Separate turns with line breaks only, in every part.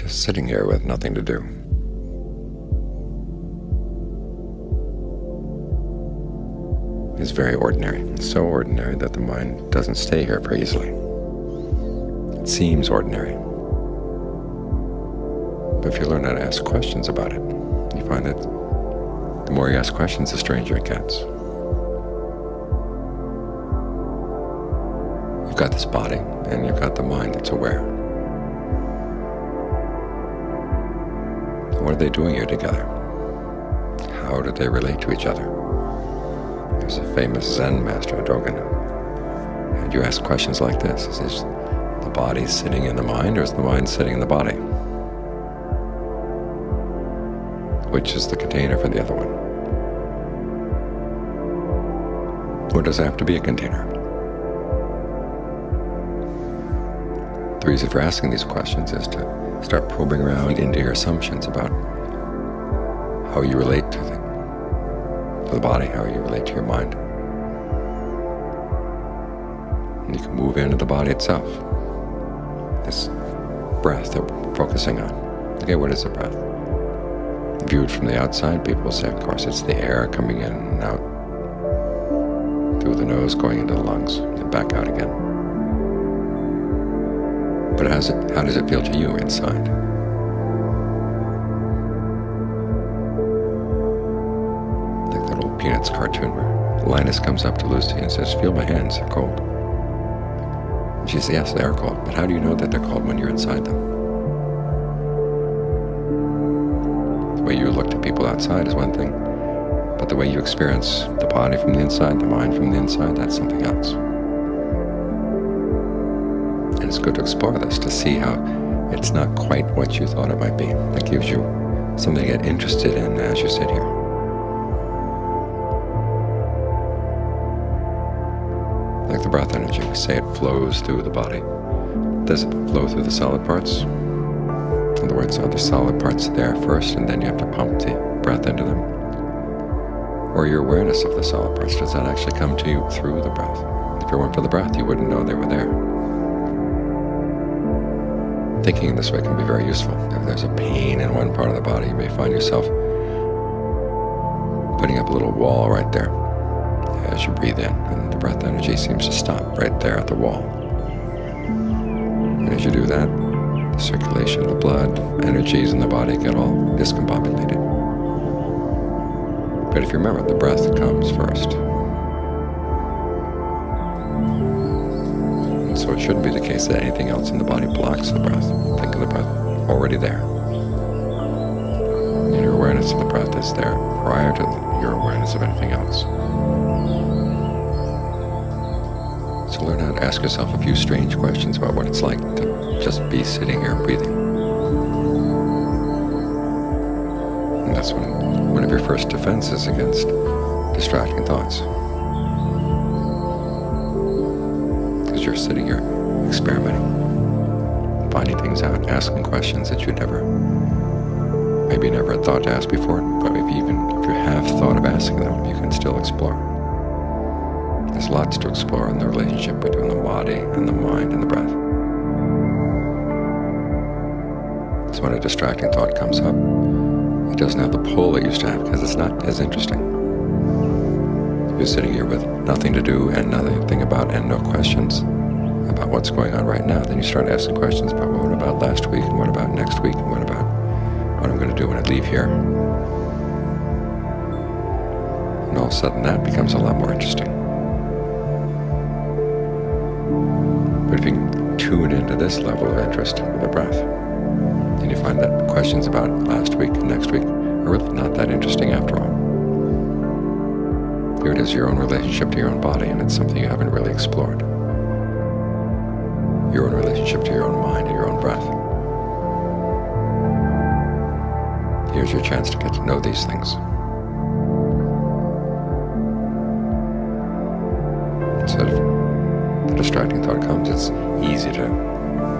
just sitting here with nothing to do. Is very ordinary. It's so ordinary that the mind doesn't stay here very easily. It seems ordinary. But if you learn how to ask questions about it, you find that the more you ask questions, the stranger it gets. You've got this body, and you've got the mind that's aware. What are they doing here together? How do they relate to each other? There's a famous Zen master, Dogen, and you ask questions like this. Is the body sitting in the mind, or is the mind sitting in the body? Which is the container for the other one? Or does it have to be a container? The reason for asking these questions is to start probing around into your assumptions about how you relate to the body, how you relate to your mind. And you can move into the body itself. This breath that we're focusing on. Okay, what is the breath? Viewed from the outside, people will say, of course, it's the air coming in and out through the nose, going into the lungs, and back out again. But how does it feel to you inside? Like that old Peanuts cartoon where Linus comes up to Lucy and says, feel my hands, they're cold. And she says, yes, they are cold, but how do you know that they're cold when you're inside them? The way you look to people outside is one thing, but the way you experience the body from the inside, the mind from the inside, that's something else. And it's good to explore this, to see how it's not quite what you thought it might be. That gives you something to get interested in as you sit here. Like the breath energy, we say it flows through the body. Does it flow through the solid parts? In other words, are the solid parts there first and then you have to pump the breath into them? Or your awareness of the solid parts, does that actually come to you through the breath? If it weren't for the breath, you wouldn't know they were there. Thinking in this way can be very useful. If there's a pain in one part of the body, you may find yourself putting up a little wall right there as you breathe in, and the breath energy seems to stop right there at the wall. And as you do that, the circulation of the blood, energies in the body get all discombobulated. But if you remember, the breath comes first. And so it shouldn't be the case that anything else in the body blocks the breath. Think of the breath already there. And your awareness of the breath is there prior to your awareness of anything else. So learn how to ask yourself a few strange questions about what it's like to just be sitting here breathing. And that's one of your first defenses against distracting thoughts. Because you're sitting here experimenting, finding things out, asking questions that you maybe never had thought to ask before, but if you have thought of asking them, you can still explore. There's lots to explore in the relationship between the body and the mind and the breath. So when a distracting thought comes up, it doesn't have the pull it used to have because it's not as interesting. If you're sitting here with nothing to do and nothing about and no questions about what's going on right now, then you start asking questions about, well, what about last week, and what about next week, and what about what I'm going to do when I leave here. And all of a sudden that becomes a lot more interesting. But if you can tune into this level of interest with the breath, then you find that questions about last week and next week are really not that interesting after all. Here it is, your own relationship to your own body, and it's something you haven't really explored. Your own relationship to your own mind and your own breath. Here's your chance to get to know these things. Instead of the distracting thought comes, it's easy to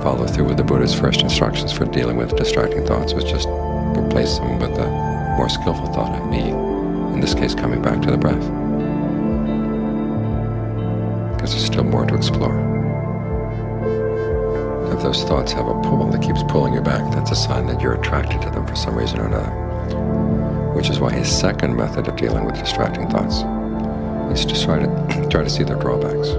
follow through with the Buddha's first instructions for dealing with distracting thoughts, was just replace them with a more skillful thought, in this case coming back to the breath. Because there's still more to explore. Now if those thoughts have a pull that keeps pulling you back, that's a sign that you're attracted to them for some reason or another. Which is why his second method of dealing with distracting thoughts is to try to see their drawbacks.